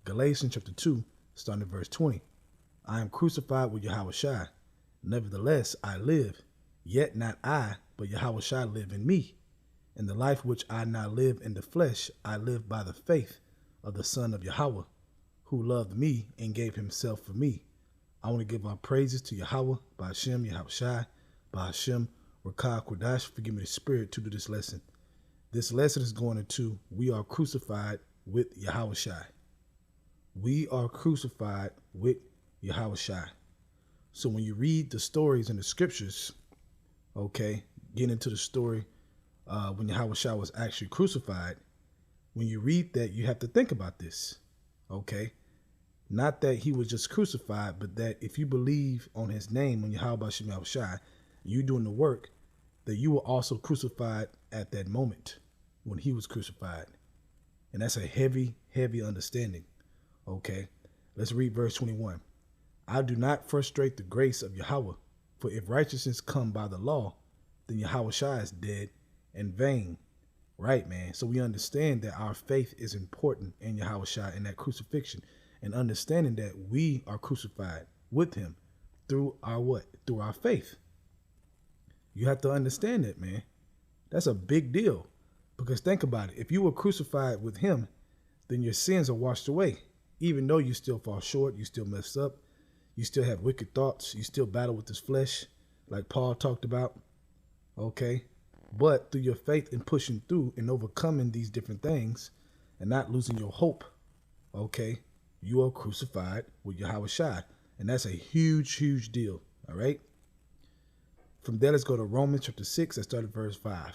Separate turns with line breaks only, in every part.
Galatians chapter 2, starting at verse 20. I am crucified with YAHAWASHI. Nevertheless, I live, yet not I, but YAHAWASHI live in me. And the life which I now live in the flesh, I live by the faith of the Son of Yahweh, who loved me and gave himself for me. I want to give our praises to Yahweh, by Hashem, YAHAWASHI, by Hashem, Rakah, Kodash, forgive me the spirit to do this lesson. This lesson is going into, we are crucified with YAHAWASHI. We are crucified with YAHAWASHI. So when you read the stories in the scriptures, okay, get into the story when YAHAWASHI was actually crucified, when you read that, you have to think about this, okay? Not that he was just crucified, but that if you believe on his name, on YAHAWASHI, you doing the work, that you were also crucified at that moment when he was crucified. And that's a heavy, heavy understanding, okay? Let's read verse 21. I do not frustrate the grace of Yahweh, for if righteousness come by the law, then YAHAWASHI is dead and vain. Right, man. So we understand that our faith is important in YAHAWASHI and that crucifixion, and understanding that we are crucified with him through our what? Through our faith. You have to understand that, man. That's a big deal, because think about it. If you were crucified with him, then your sins are washed away. Even though you still fall short, you still mess up, you still have wicked thoughts, you still battle with this flesh, like Paul talked about, okay? But through your faith in pushing through and overcoming these different things and not losing your hope, okay, you are crucified with YAHAWASHI. And that's a huge, huge deal, all right? From there, let's go to Romans chapter 6, let's start at verse 5.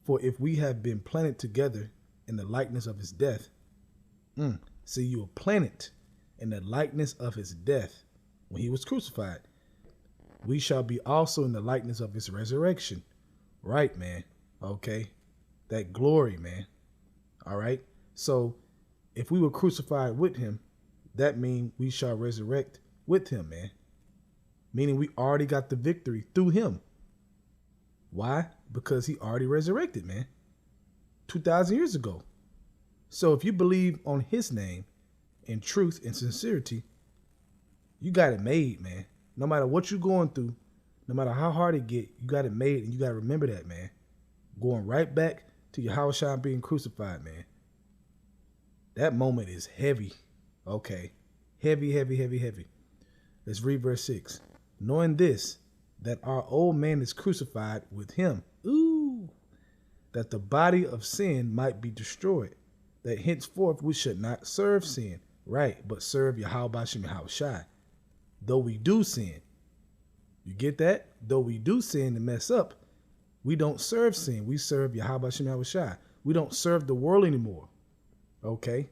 For if we have been planted together in the likeness of his death, see, you were planted in the likeness of his death when he was crucified, we shall be also in the likeness of his resurrection. Right, man. Okay. That glory, man. All right. So if we were crucified with him, that means we shall resurrect with him, man. Meaning we already got the victory through him. Why? Because he already resurrected, man. 2,000 years ago. So if you believe on his name in truth and sincerity, you got it made, man. No matter what you're going through, no matter how hard it get, you got it made, and you got to remember that, man. Going right back to YAHAWASHI being crucified, man. That moment is heavy. Okay. Heavy, heavy, heavy, heavy. Let's read verse 6. Knowing this, that our old man is crucified with him. Ooh. That the body of sin might be destroyed. That henceforth we should not serve sin. Right. But serve YAHAWASHI. Though we do sin. You get that? Though we do sin and mess up, we don't serve sin. We serve YAHAWASHI. We don't serve the world anymore. Okay?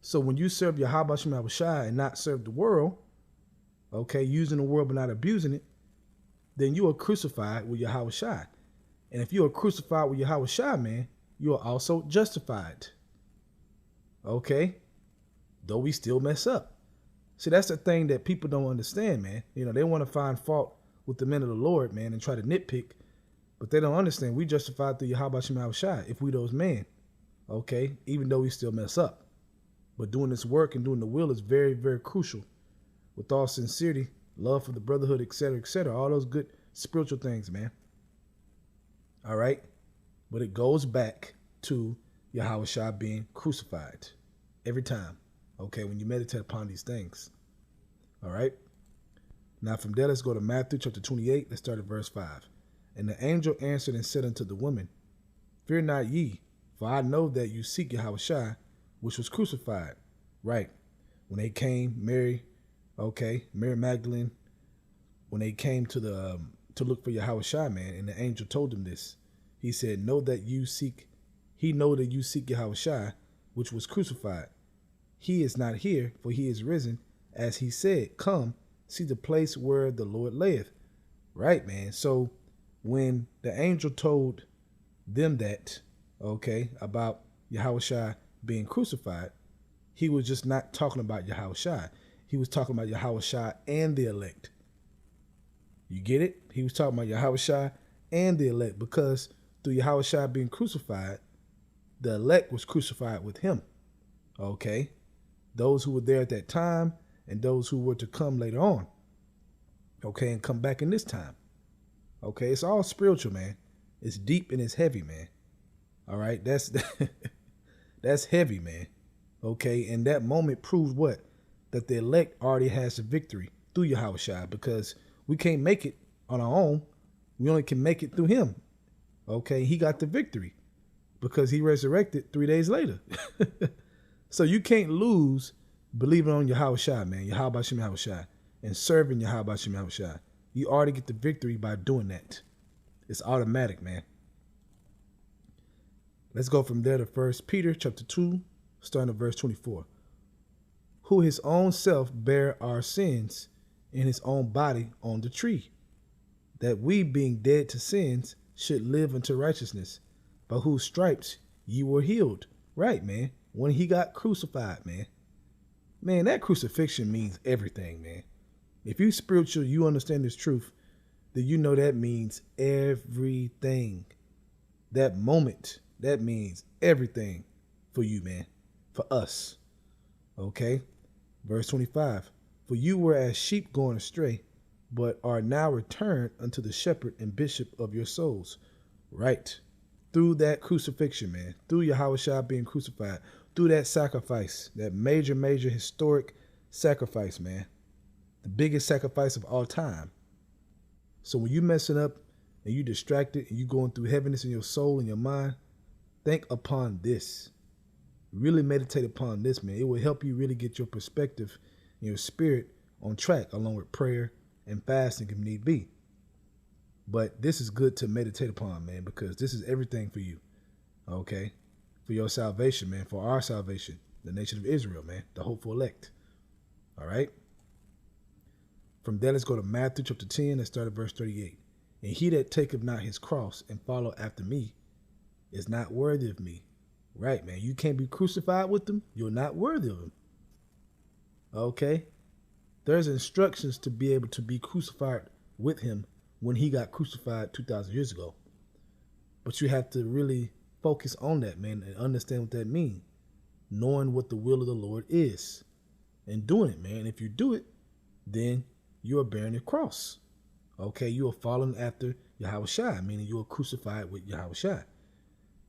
So when you serve YAHAWASHI and not serve the world, okay, using the world but not abusing it, then you are crucified with YAHAWASHI. And if you are crucified with YAHAWASHI, man, you are also justified. Okay? Though we still mess up. See, that's the thing that people don't understand, man. You know, they want to find fault with the men of the Lord, man, and try to nitpick. But they don't understand. We justified through YAHAWASHI if we those men. Okay? Even though we still mess up. But doing this work and doing the will is very, very crucial. With all sincerity, love for the brotherhood, etc., all those good spiritual things, man. All right? But it goes back to YAHAWASHI being crucified every time. Okay, when you meditate upon these things. All right. Now from there, let's go to Matthew chapter 28. Let's start at verse 5. And the angel answered and said unto the woman, Fear not ye, for I know that you seek YAHAWASHI, which was crucified. Right. When they came, Mary Magdalene, when they came to look for YAHAWASHI, man, and the angel told them this. He said, know that you seek YAHAWASHI, which was crucified. He is not here, for he is risen, as he said, come, see the place where the Lord layeth. Right, man. So when the angel told them that, okay, about YAHAWASHI being crucified, he was just not talking about YAHAWASHI. He was talking about YAHAWASHI and the elect. You get it? He was talking about YAHAWASHI and the elect, because through YAHAWASHI being crucified, the elect was crucified with him. Okay? those who were there at that time and those who were to come later on. Okay, and come back in this time. Okay, it's all spiritual, man. It's deep and it's heavy, man. All right, that's that's heavy, man. Okay, and that moment proves what? That the elect already has the victory through YAHAWASHI, because we can't make it on our own. We only can make it through him. Okay, he got the victory because he resurrected 3 days later. So you can't lose believing on YAHAWASHI, man. YAHAWASHI, and serving YAHAWASHI. You already get the victory by doing that. It's automatic, man. Let's go from there to 1 Peter chapter 2, starting at verse 24. Who his own self bare our sins in his own body on the tree, that we, being dead to sins, should live unto righteousness, by whose stripes ye were healed. Right, man. When he got crucified, man. Man, that crucifixion means everything, man. If you spiritual, you understand this truth, then you know that means everything. That moment, that means everything for you, man. For us. Okay? Verse 25. For you were as sheep going astray, but are now returned unto the shepherd and bishop of your souls. Right. Through that crucifixion, man. Through YAHAWASHI being crucified. Through that sacrifice. That major historic sacrifice, man. The biggest sacrifice of all time. So when you messing up and you distracted and you going through heaviness in your soul and your mind, think upon this. Really meditate upon this, man. It will help you really get your perspective and your spirit on track, along with prayer and fasting if need be. But this is good to meditate upon, man, because this is everything for you. Okay? For your salvation, man. For our salvation. The nation of Israel, man. The hopeful elect. All right? From there, let's go to Matthew chapter 10 and start at verse 38. And he that taketh not his cross and follow after me is not worthy of me. Right, man. You can't be crucified with them. You're not worthy of him. Okay? There's instructions to be able to be crucified with him when he got crucified 2,000 years ago. But you have to really focus on that, man, and understand what that means. Knowing what the will of the Lord is. And doing it, man. If you do it, then you are bearing the cross. Okay? You are following after YAHAWASHI, meaning you are crucified with YAHAWASHI.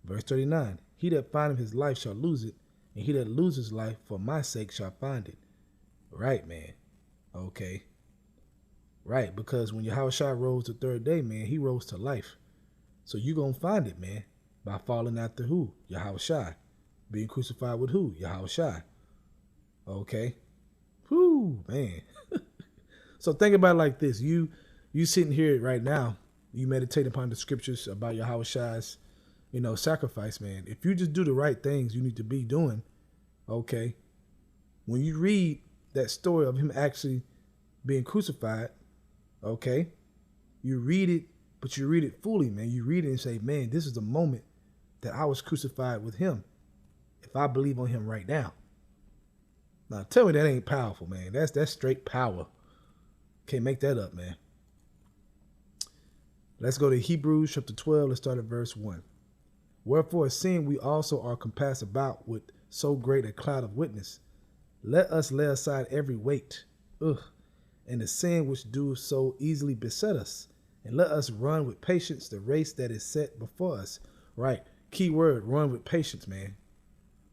Verse 39. He that findeth his life shall lose it, and he that loses life for my sake shall find it. Right, man. Okay. Right, because when YAHAWASHI rose the third day, man, he rose to life. So you going to find it, man, by following after who? YAHAWASHI. Being crucified with who? YAHAWASHI. Okay. Whoo, man. So think about it like this. You sitting here right now, you meditate upon the scriptures about YAHAWASHI's, sacrifice, man. If you just do the right things you need to be doing, okay, when you read that story of him actually being crucified, okay, you read it, but you read it fully, man. You read it and say, man, this is the moment that I was crucified with him. If I believe on him right now. Now, tell me that ain't powerful, man. That's straight power. Can't make that up, man. Let's go to Hebrews chapter 12. Let's start at verse 1. Wherefore, seeing we also are compassed about with so great a cloud of witness, let us lay aside every weight, and the sin which do so easily beset us, and let us run with patience the race that is set before us. Right. Key word, run with patience, man.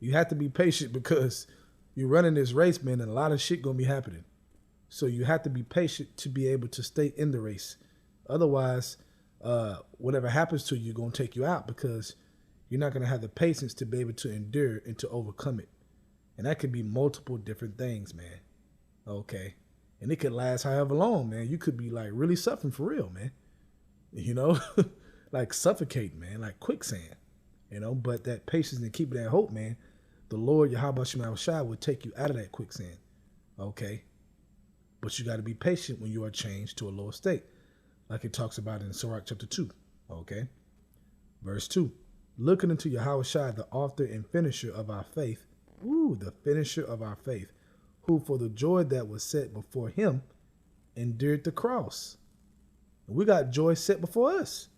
You have to be patient because you're running this race, man, and a lot of shit gonna be happening. So you have to be patient to be able to stay in the race. Otherwise, whatever happens to you gonna take you out, because you're not gonna have the patience to be able to endure and to overcome it. And that could be multiple different things, man. Okay. And it could last however long, man. You could be like really suffering for real, man. Like suffocating, man, like quicksand. But that patience and keeping that hope, man, the Lord, YAHAWASHI, will take you out of that quicksand. Okay. But you got to be patient when you are changed to a lower state. Like it talks about in Sirach chapter 2. Okay. Verse 2. Looking unto YAHAWASHI, the author and finisher of our faith. The finisher of our faith. Who for the joy that was set before him endured the cross. And we got joy set before us.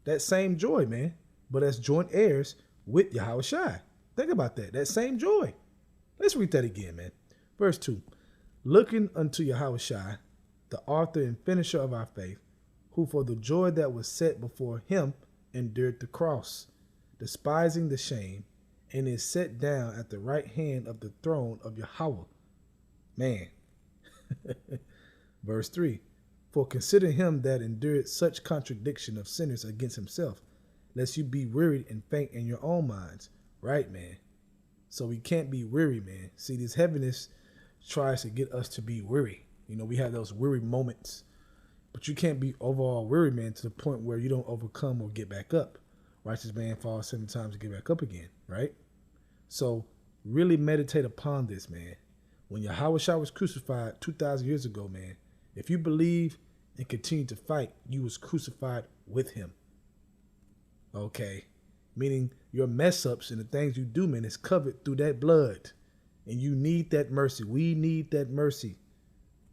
That same joy, man. But as joint heirs with YAHAWASHI. Think about that. That same joy. Let's read that again, man. Verse 2. Looking unto YAHAWASHI, the author and finisher of our faith, who for the joy that was set before him endured the cross, despising the shame, and is set down at the right hand of the throne of Yahweh. Man. Verse 3. For consider him that endured such contradiction of sinners against himself, lest you be wearied and faint in your own minds. Right, man. So we can't be weary, man. See, this heaviness tries to get us to be weary. You know, we have those weary moments. But you can't be overall weary, man, to the point where you don't overcome or get back up. Righteous man falls 7 times to get back up again, right? So really meditate upon this, man. When YAHAWASHI was crucified 2,000 years ago, man, if you believe and continue to fight, you was crucified with him. Okay? Meaning your mess ups and the things you do, man, is covered through that blood. And you need that mercy. We need that mercy.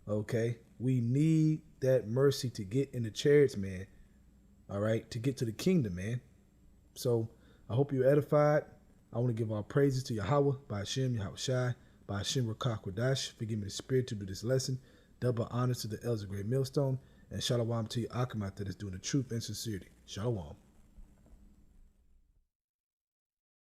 Okay? We need that mercy to get in the chariots, man. All right? To get to the kingdom, man. So I hope you're edified. I want to give all praises to Yahweh, by Hashem, YAHAWASHI, by Hashem Rakah Kodash. Forgive me the spirit to do this lesson. Double honors to the elders of Great Millstone. And shalom to your Akamat that is doing the truth and sincerity. Shalom.